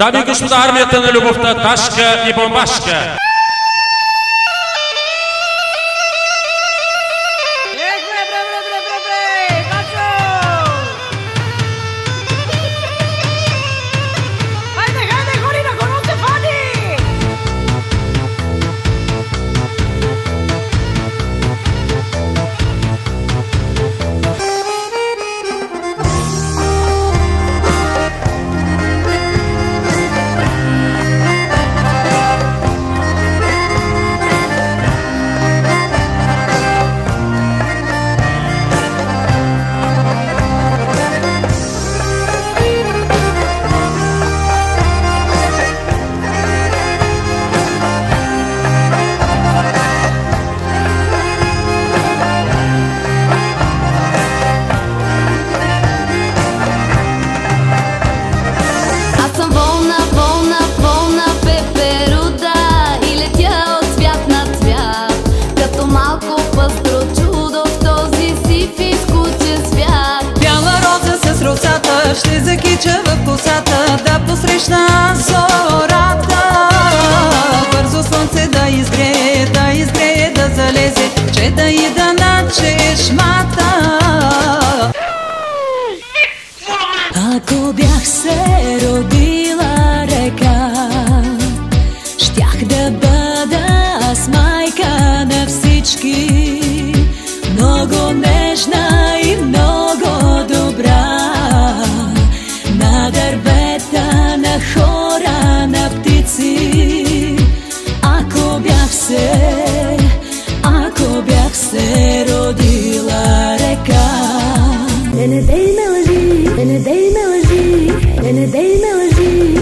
Дами и господа, армията на любовта, Ташка и Бомбашка. Ще закича в косата, да посрещна зората. Бързо слънце да изгрее, да залезе, че да ида на чешмата. Ако бях се родила река, щях да бъда аз майка на всички, много нежна и много добра. На дървета, на хора, на птици. Ако бях се родила река. Не дей ме лъжи, не дей ме лъжи, не дей ме лъжи.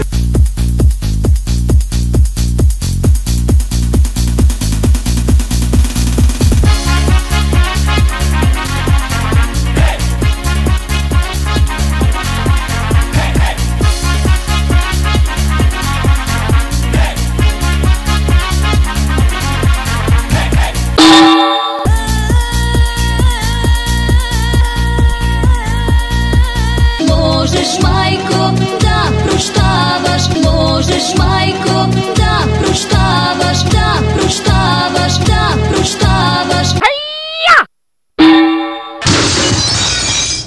Можеш, майко, да прощаваш, можеш, майко, да прощаваш, да прощаваш, да прощаваш.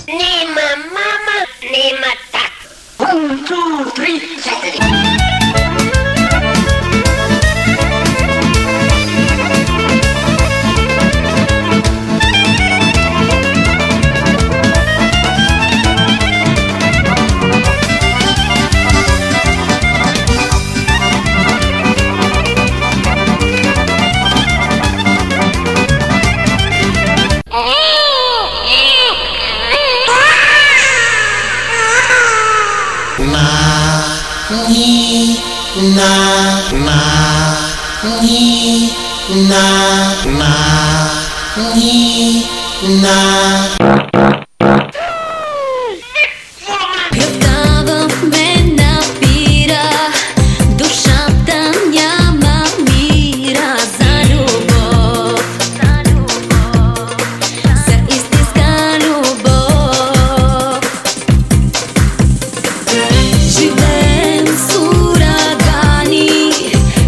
Нема мама, нема так. 1, 2, 3, 4. Любава ме напира, душата няма мира. За любов, за истинска любов. Живеем с урагани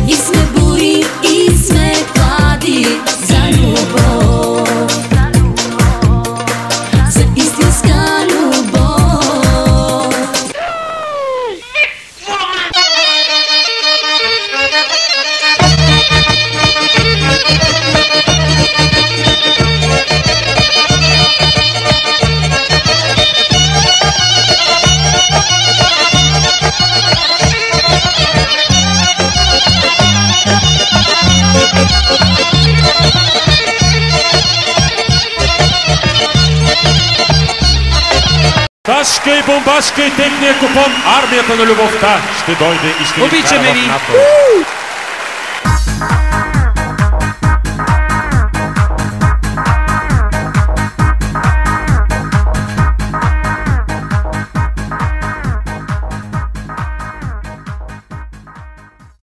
и сме бури, и сме клади. За любов, за истинска любов. Ташка и Бомбашка и техния купон, армията на любовта ще дойде и ще ни вкара в НАТО.